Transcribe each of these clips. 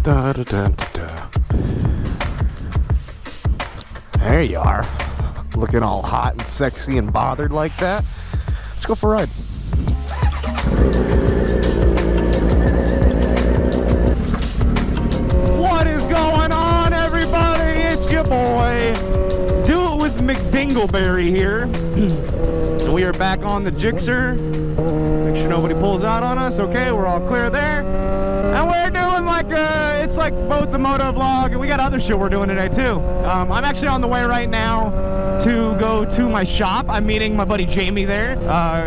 Da, da, da, da, da. There you are, looking all hot and sexy and bothered like that. Let's go for a ride. What is going on, everybody? It's your boy, Do It With McDingleberry here. And we are back on the Jixer. Make sure nobody pulls out on us. Okay, we're all clear there. And we're doing like it's like both the moto vlog, and we got other shit we're doing today too. I'm actually on the way right now to go to my shop. I'm meeting my buddy Jamie there.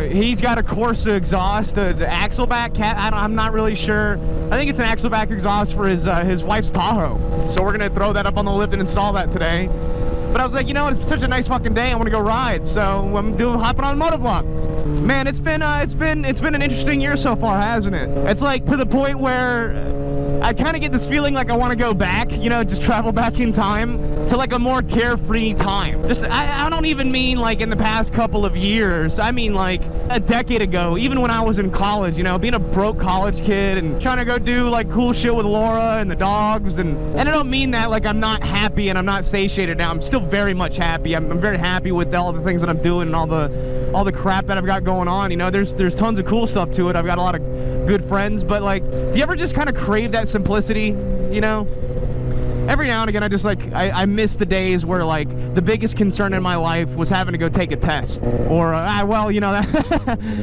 He's got a Corsa exhaust, an Axleback cat. I'm not really sure. I think it's an Axleback exhaust for his wife's Tahoe. So we're gonna throw that up on the lift and install that today. But I was like, you know, it's such a nice fucking day. I want to go ride, so I'm hopping on moto vlog. Man, it's been an interesting year so far, hasn't it? It's like to the point where I kind of get this feeling like I want to go back, you know, just travel back in time to like a more carefree time. Just, I don't even mean like in the past couple of years. I mean like a decade ago, even when I was in college, you know, being a broke college kid and trying to go do like cool shit with Laura and the dogs. And I don't mean that like I'm not happy and I'm not satiated now. I'm still very much happy. I'm very happy with all the things that I'm doing and all the crap that I've got going on. You know, there's tons of cool stuff to it. I've got a lot of good friends, but like, do you ever just kind of crave that simplicity, you know? Every now and again, I just like, I miss the days where like the biggest concern in my life was having to go take a test. Or, well, you know,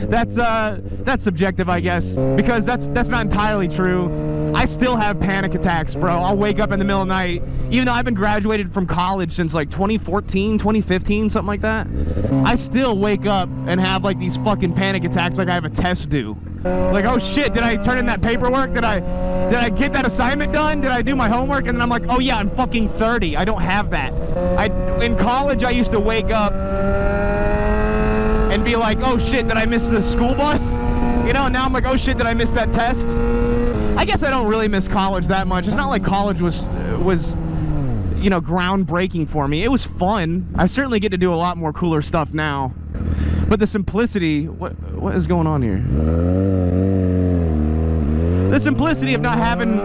that's subjective, I guess, because that's not entirely true. I still have panic attacks, bro. I'll wake up in the middle of the night, even though I've been graduated from college since like 2014, 2015, something like that. I still wake up and have like these fucking panic attacks like I have a test due. Like, oh shit, did I turn in that paperwork? Did I get that assignment done? Did I do my homework? And then I'm like, oh yeah, I'm fucking 30. I don't have that. In college, I used to wake up and be like, oh shit, did I miss the school bus? You know, now I'm like, oh shit, did I miss that test? I guess I don't really miss college that much. It's not like college was you know, groundbreaking for me. It was fun. I certainly get to do a lot more cooler stuff now. But the simplicity, what is going on here? The simplicity of not having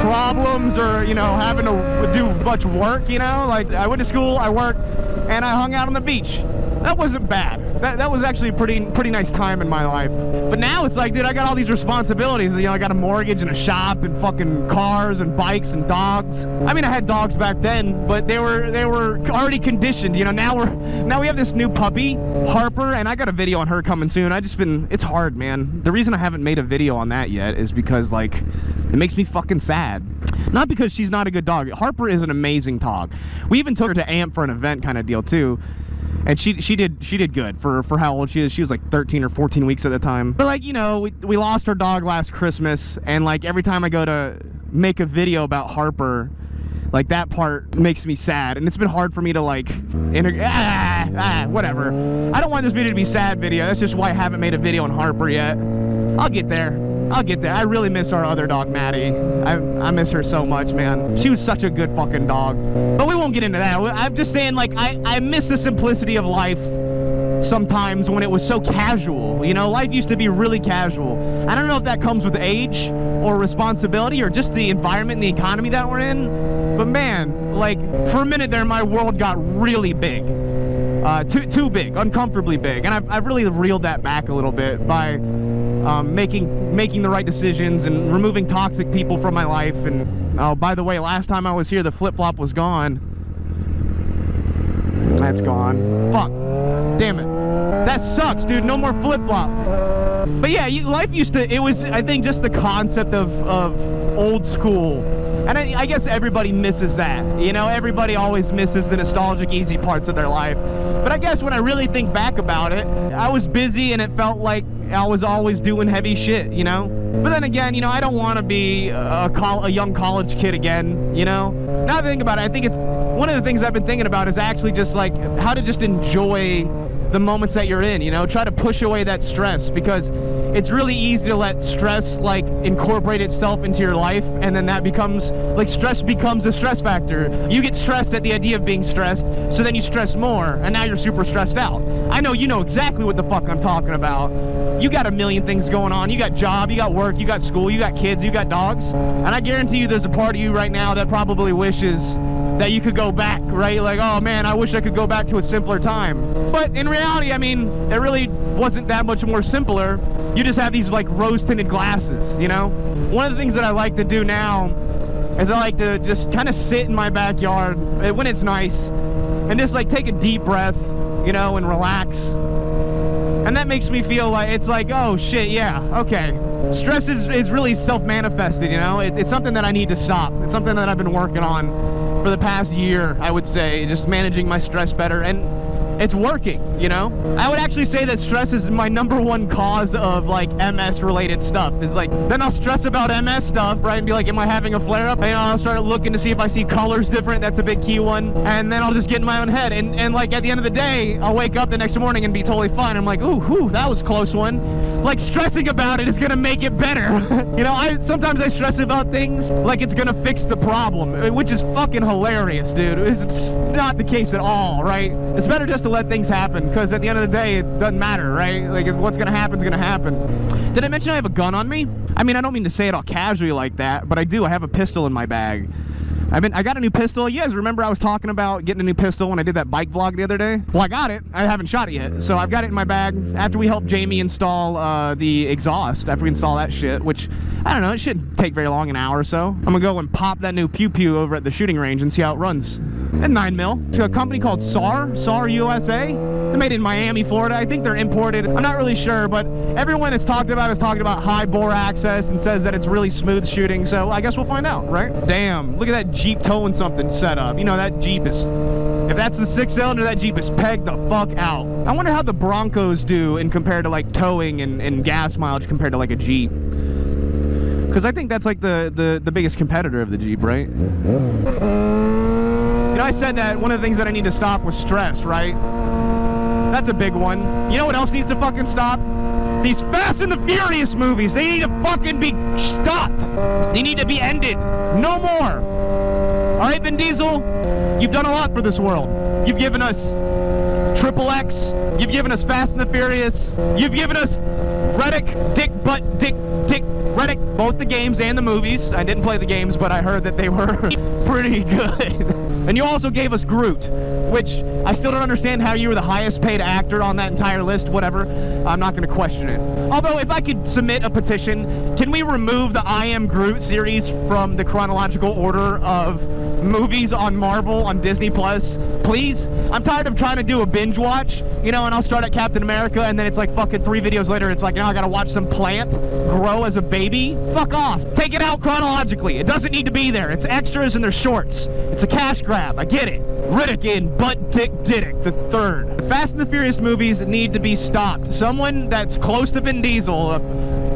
problems or, you know, having to do much work, you know? Like, I went to school, I worked, and I hung out on the beach. That wasn't bad. That was actually a pretty nice time in my life. But now it's like, dude, I got all these responsibilities. You know, I got a mortgage and a shop and fucking cars and bikes and dogs. I mean, I had dogs back then, but they were already conditioned. You know, now we have this new puppy, Harper, and I got a video on her coming soon. It's hard, man. The reason I haven't made a video on that yet is because like, it makes me fucking sad. Not because she's not a good dog. Harper is an amazing dog. We even took her to AMP for an event kind of deal too. And she did good for how old she is. She was like 13 or 14 weeks at the time. But like, you know, we lost our dog last Christmas, and like every time I go to make a video about Harper, like that part makes me sad, and it's been hard for me to like whatever. I don't want this video to be a sad video. That's just why I haven't made a video on Harper yet. I'll get there. I really miss our other dog, Maddie. I miss her so much, man. She was such a good fucking dog. But we won't get into that. I'm just saying, like, I miss the simplicity of life sometimes when it was so casual. You know, life used to be really casual. I don't know if that comes with age or responsibility or just the environment and the economy that we're in. But man, like, for a minute there, my world got really big. Too big, uncomfortably big. And I've really reeled that back a little bit by making the right decisions and removing toxic people from my life. And oh, by the way, last time I was here, the flip-flop was gone. That's gone. Fuck. Damn it. That sucks, dude. No more flip-flop. But yeah, life used to, it was, I think, just the concept of old school. And I guess everybody misses that. You know, everybody always misses the nostalgic, easy parts of their life. But I guess when I really think back about it, I was busy and it felt like I was always doing heavy shit, you know? But then again, you know, I don't want to be a young college kid again, you know? Now that I think about it, I think it's one of the things I've been thinking about is actually just like how to just enjoy the moments that you're in, you know? Try to push away that stress, because it's really easy to let stress like incorporate itself into your life, and then that becomes like stress becomes a stress factor. You get stressed at the idea of being stressed, so then you stress more, and now you're super stressed out. I know you know exactly what the fuck I'm talking about. You got a million things going on. You got job, you got work, you got school, you got kids, you got dogs. And I guarantee you there's a part of you right now that probably wishes that you could go back, right? Like, oh man, I wish I could go back to a simpler time. But in reality, I mean, it really wasn't that much more simpler. You just have these like rose-tinted glasses, you know? One of the things that I like to do now is I like to just kind of sit in my backyard when it's nice and just like take a deep breath, you know, and relax. And that makes me feel like, it's like, oh shit, yeah, okay. Stress is really self-manifested, you know? It's something that I need to stop. It's something that I've been working on for the past year, I would say, just managing my stress better, and it's working, you know? I would actually say that stress is my #1 cause of like MS related stuff. Is like, then I'll stress about MS stuff, right? And be like, am I having a flare up? And I'll start looking to see if I see colors different. That's a big key one. And then I'll just get in my own head. And like at the end of the day, I'll wake up the next morning and be totally fine. I'm like, ooh, that was a close one. Like stressing about it is gonna make it better. You know, sometimes I stress about things like it's gonna fix the problem, which is fucking hilarious, dude. It's not the case at all, right? It's better just to let things happen, because at the end of the day, it doesn't matter, right? Like, what's gonna happen is gonna happen. Did I mention I have a gun on me? I mean, I don't mean to say it all casually like that, but I do. I have a pistol in my bag. I got a new pistol. You guys remember I was talking about getting a new pistol when I did that bike vlog the other day? Well, I got it. I haven't shot it yet. So I've got it in my bag. After we help Jamie install the exhaust, after we install that shit, which, I don't know, it shouldn't take very long, an hour or so. I'm gonna go and pop that new pew pew over at the shooting range and see how it runs. And 9mm to a company called SAR USA. They're made in Miami, Florida. I think they're imported. I'm not really sure, but everyone has talked about high bore access and says that it's really smooth shooting. So I guess we'll find out, right? Damn, look at that Jeep towing something set up. You know, that Jeep is, if that's the 6-cylinder, that Jeep is pegged the fuck out. I wonder how the Broncos do in compared to like towing and gas mileage compared to like a Jeep. Because I think that's like the biggest competitor of the Jeep, right? You know, I said that one of the things that I need to stop was stress, right? That's a big one. You know what else needs to fucking stop? These Fast and the Furious movies. They need to fucking be stopped. They need to be ended. No more. All right, Vin Diesel, you've done a lot for this world. You've given us XXX. You've given us Fast and the Furious. You've given us Reddick, Dick Reddick, both the games and the movies. I didn't play the games, but I heard that they were pretty good. And you also gave us Groot, which I still don't understand how you were the highest paid actor on that entire list. Whatever. I'm not going to question it. Although, if I could submit a petition, can we remove the I Am Groot series from the chronological order of movies on Marvel on Disney Plus? Please? I'm tired of trying to do a binge watch, you know, and I'll start at Captain America, and then it's like fucking 3 videos later, it's like, now I gotta watch some plant grow as a baby. Fuck off. Take it out chronologically. It doesn't need to be there. It's extras and they're shorts. It's a cash grab. I get it. Riddick in Butt Dick Diddick the Third. The Fast and the Furious movies need to be stopped. Someone that's close to Vin Diesel,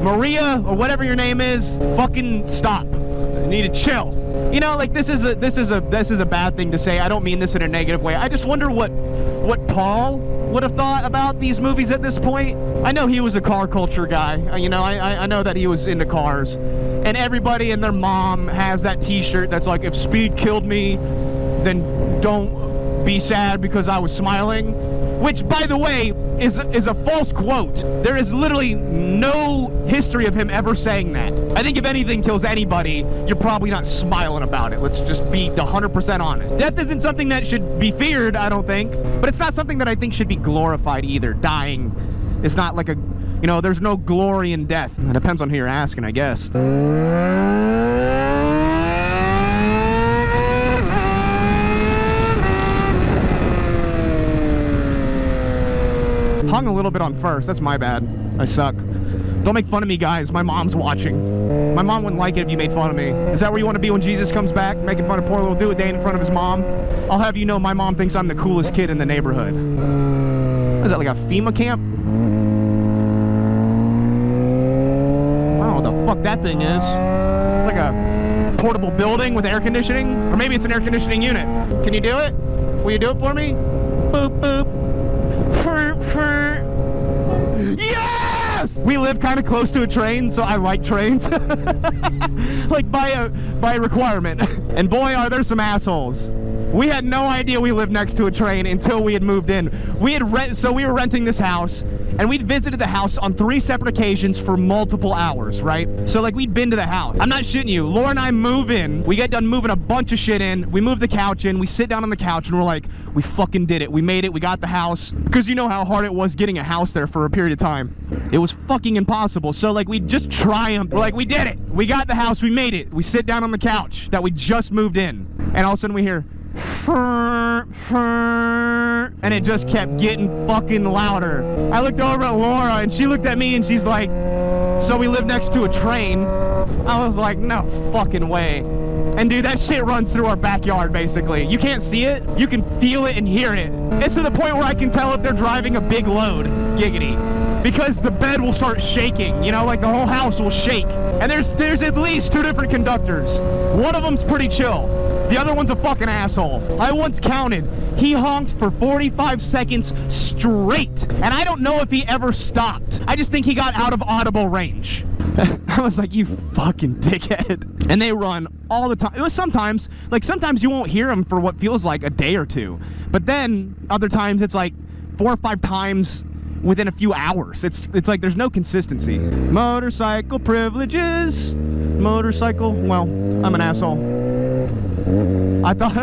Maria or whatever your name is, fucking stop. You need to chill. You know, like this is a bad thing to say. I don't mean this in a negative way. I just wonder what Paul would have thought about these movies at this point. I know he was a car culture guy. You know, I know that he was into cars. And everybody and their mom has that t-shirt that's like, if speed killed me, then don't be sad because I was smiling. Which, by the way, is a false quote. There is literally no history of him ever saying that. I think if anything kills anybody, you're probably not smiling about it. Let's just be 100% honest. Death isn't something that should be feared, I don't think. But it's not something that I think should be glorified either. Dying is not like a, you know, there's no glory in death. It depends on who you're asking, I guess. Hung a little bit on first. That's my bad. I suck. Don't make fun of me, guys. My mom's watching. My mom wouldn't like it if you made fun of me. Is that where you want to be when Jesus comes back? Making fun of poor little dude in front of his mom? I'll have you know my mom thinks I'm the coolest kid in the neighborhood. What is that, like a FEMA camp? I don't know what the fuck that thing is. It's like a portable building with air conditioning? Or maybe it's an air conditioning unit. Can you do it? Will you do it for me? Boop, boop. Yes! We live kind of close to a train, so I like trains. Like by requirement. And boy, are there some assholes. We had no idea we lived next to a train until we had moved in. We were renting this house, and we'd visited the house on 3 separate occasions for multiple hours, right? So like we'd been to the house. I'm not shitting you. Laura and I move in. We get done moving a bunch of shit in. We move the couch in. We sit down on the couch and we're like, we fucking did it. We made it. We got the house. Because you know how hard it was getting a house there for a period of time. It was fucking impossible. So like we just triumphed. We're like, we did it. We got the house. We made it. We sit down on the couch that we just moved in. And all of a sudden we hear, and it just kept getting fucking louder. I looked over at Laura and she looked at me and she's like, so we live next to a train? I was like, no fucking way. And dude, that shit runs through our backyard basically. You can't see it, you can feel it and hear it. It's to the point where I can tell if they're driving a big load, giggity. Because the bed will start shaking, you know, like the whole house will shake. And there's at least 2 different conductors. One of them's pretty chill. The other one's a fucking asshole. I once counted. He honked for 45 seconds straight. And I don't know if he ever stopped. I just think he got out of audible range. I was like, you fucking dickhead. And they run all the time. It was sometimes you won't hear them for what feels like a day or 2. But then other times it's like 4 or 5 times within a few hours. It's like there's no consistency. Motorcycle privileges. Motorcycle, well, I'm an asshole. I thought,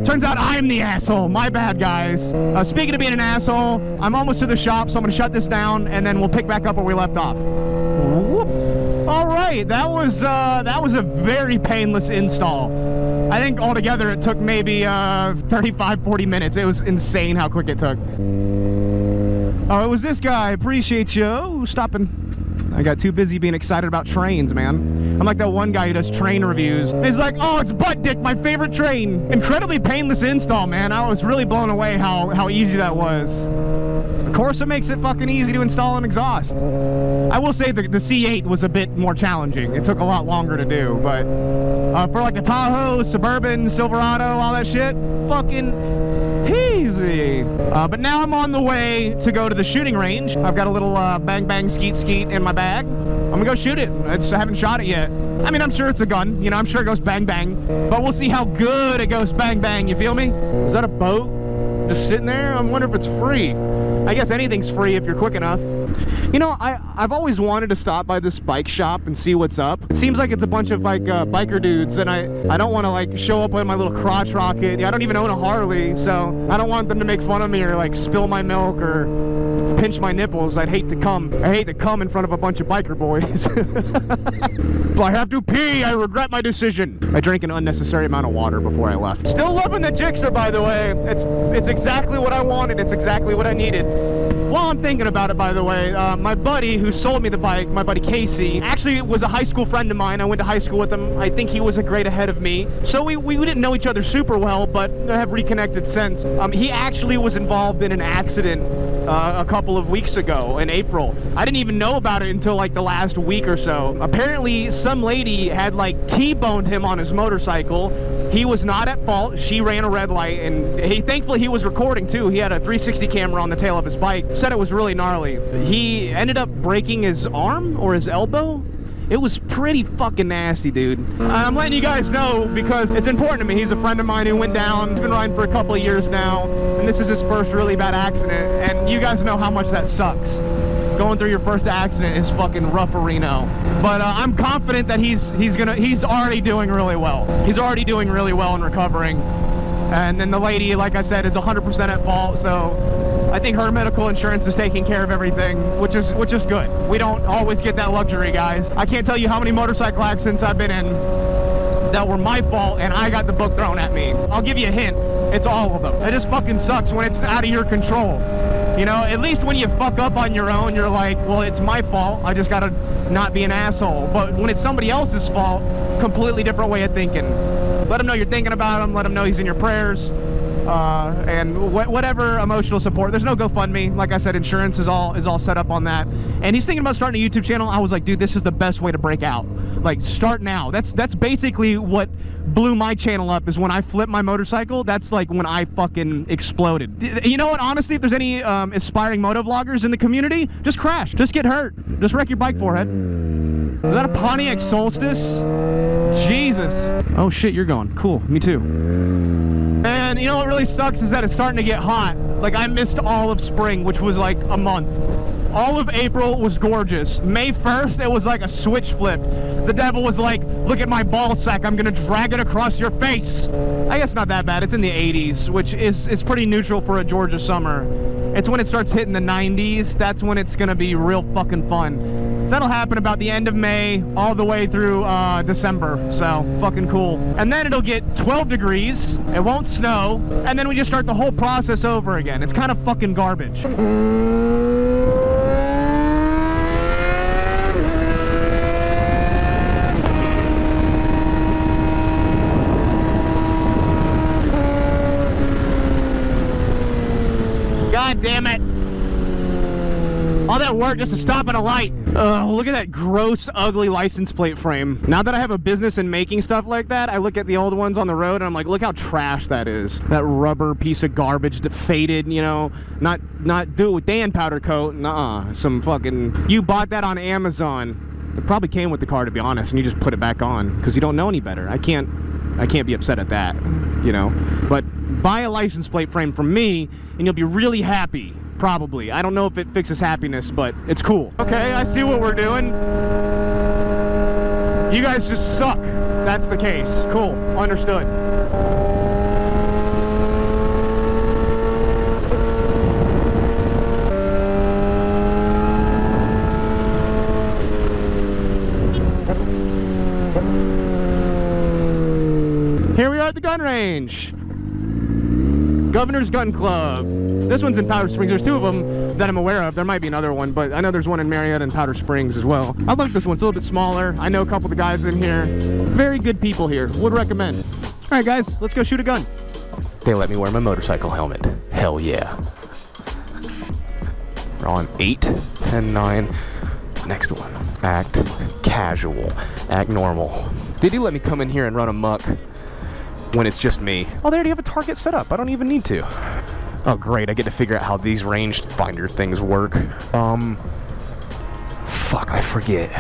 turns out I'm the asshole. My bad, guys. Speaking of being an asshole, I'm almost to the shop, so I'm gonna shut this down and then we'll pick back up where we left off. Whoop. All right, that was a very painless install. I think altogether it took maybe 35-40 minutes. It was insane how quick it took. Oh, it was this guy. Appreciate you stopping. I got too busy being excited about trains, man. I'm like that one guy who does train reviews. He's like, oh, it's Butt Dick, my favorite train. Incredibly painless install, man. I was really blown away how easy that was. Of course, it makes it fucking easy to install an exhaust. I will say the C8 was a bit more challenging. It took a lot longer to do, but for like a Tahoe, Suburban, Silverado, all that shit, fucking easy. But now I'm on the way to go to the shooting range. I've got a little bang bang skeet skeet in my bag. I'm gonna go shoot it. I haven't shot it yet. I mean, I'm sure it's a gun. You know, I'm sure it goes bang bang. But we'll see how good it goes bang bang. You feel me? Is that a boat just sitting there? I wonder if it's free. I guess anything's free if you're quick enough. You know, I've always wanted to stop by this bike shop and see what's up. It seems like it's a bunch of like biker dudes, and I don't want to like show up with my little crotch rocket. I don't even own a Harley, so I don't want them to make fun of me or like spill my milk or pinch my nipples. I hate to come in front of a bunch of biker boys. But I have to pee. I regret my decision. I drank an unnecessary amount of water before I left. Still loving the Gixxer, by the way. It's exactly what I wanted. It's exactly what I needed. While I'm thinking about it, by the way, my buddy who sold me the bike, my buddy Casey, actually was a high school friend of mine. I went to high school with him. I think he was a grade ahead of me. So we didn't know each other super well, but have reconnected since. He actually was involved in an accident a couple of weeks ago in April. I didn't even know about it until like the last week or so. Apparently, some lady had like T-boned him on his motorcycle. He was not at fault. She ran a red light, and thankfully he was recording too. He had a 360 camera on the tail of his bike. Said it was really gnarly. He ended up breaking his arm or his elbow. It was pretty fucking nasty, dude. I'm letting you guys know because it's important to me. He's a friend of mine who went down. He's been riding for a couple of years now, and this is his first really bad accident. And you guys know how much that sucks. Going through your first accident is fucking rougherino. But I'm confident that he's already doing really well. He's already doing really well in recovering. And then the lady, like I said, is 100% at fault. So I think her medical insurance is taking care of everything, which is good. We don't always get that luxury, guys. I can't tell you how many motorcycle accidents I've been in that were my fault and I got the book thrown at me. I'll give you a hint. It's all of them. It just fucking sucks when it's out of your control. You know, at least when you fuck up on your own, you're like, well, it's my fault. I just gotta not be an asshole. But when it's somebody else's fault, completely different way of thinking. Let him know you're thinking about him. Let him know he's in your prayers. And whatever emotional support. There's no GoFundMe. Like I said, insurance is all set up on that. And he's thinking about starting a YouTube channel. I was like, dude, this is the best way to break out. Like, start now. That's basically what blew my channel up, is when I flipped my motorcycle. That's like when I fucking exploded. You know what? Honestly, if there's any aspiring moto vloggers in the community, just crash. Just get hurt. Just wreck your bike forehead. Is that a Pontiac Solstice? Jesus. Oh shit, you're going. Cool. Me too. And And you know what really sucks is that it's starting to get hot. Like, I missed all of spring, which was like a month. All of April was gorgeous. May 1st, it was like a switch flipped. The devil was like, look at my ball sack, I'm gonna drag it across your face. I guess not that bad. It's in the 80s, which is pretty neutral for a Georgia summer. It's when it starts hitting the 90s, that's when it's gonna be real fucking fun. That'll happen about the end of May all the way through December, so fucking cool. And then it'll get 12 degrees, it won't snow, and then we just start the whole process over again. It's kind of fucking garbage. God damn it. All that work just to stop at a light. Look at that gross, ugly license plate frame. Now that I have a business in making stuff like that, I look at the old ones on the road and I'm like, look how trash that is. That rubber piece of garbage, faded, you know, not do it with Dan powder coat. Nuh-uh. Some fucking, you bought that on Amazon. It probably came with the car, to be honest, and you just put it back on because you don't know any better. I can't be upset at that, you know. But buy a license plate frame from me and you'll be really happy. Probably. I don't know if it fixes happiness, but it's cool. Okay, I see what we're doing. You guys just suck. That's the case. Cool. Understood. Here we are at the gun range. Governor's Gun Club. This one's in Powder Springs. There's two of them that I'm aware of. There might be another one, but I know there's one in Marietta and Powder Springs as well. I like this one. It's a little bit smaller. I know a couple of the guys in here. Very good people here. Would recommend. All right, guys, let's go shoot a gun. They let me wear my motorcycle helmet. Hell yeah. We're on 8, 10, 9. Next one. Act casual. Act normal. They do let me come in here and run amok when it's just me. Oh, they already have a target set up. I don't even need to. Oh, great. I get to figure out how these range finder things work. Fuck, I forget.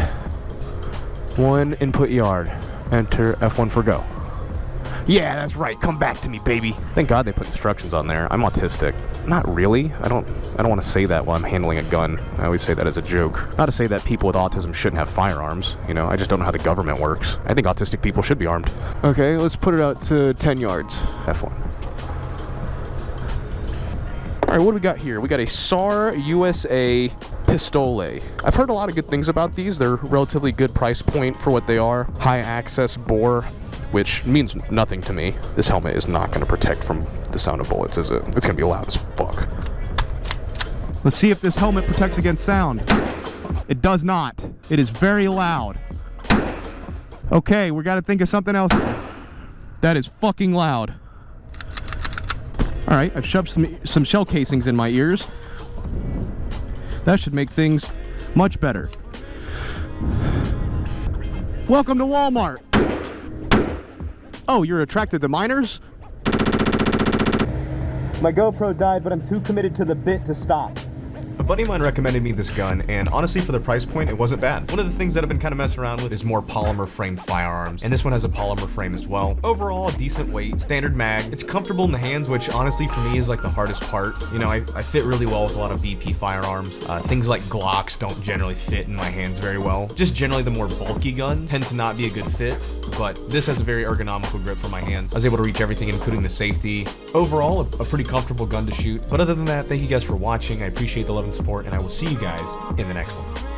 1 input yard. Enter F1 for go. Yeah, that's right. Come back to me, baby. Thank God they put instructions on there. I'm autistic. Not really. I don't want to say that while I'm handling a gun. I always say that as a joke. Not to say that people with autism shouldn't have firearms. You know, I just don't know how the government works. I think autistic people should be armed. Okay, let's put it out to 10 yards. F1. All right, what do we got here? We got a SAR USA Pistole. I've heard a lot of good things about these. They're relatively good price point for what they are. High access bore, which means nothing to me. This helmet is not going to protect from the sound of bullets, is it? It's going to be loud as fuck. Let's see if this helmet protects against sound. It does not. It is very loud. Okay, we got to think of something else. That is fucking loud. All right, I've shoved some shell casings in my ears. That should make things much better. Welcome to Walmart. Oh, you're attracted to minors? My GoPro died, but I'm too committed to the bit to stop. A buddy of mine recommended me this gun, and honestly, for the price point, it wasn't bad. One of the things that I've been kind of messing around with is more polymer frame firearms, and this one has a polymer frame as well. Overall, decent weight, standard mag. It's comfortable in the hands, which honestly for me is like the hardest part. You know, I fit really well with a lot of VP firearms. Things like Glocks don't generally fit in my hands very well. Just generally the more bulky guns tend to not be a good fit, but this has a very ergonomical grip for my hands. I was able to reach everything, including the safety. Overall, a pretty comfortable gun to shoot. But other than that, thank you guys for watching. I appreciate the love and support, and I will see you guys in the next one.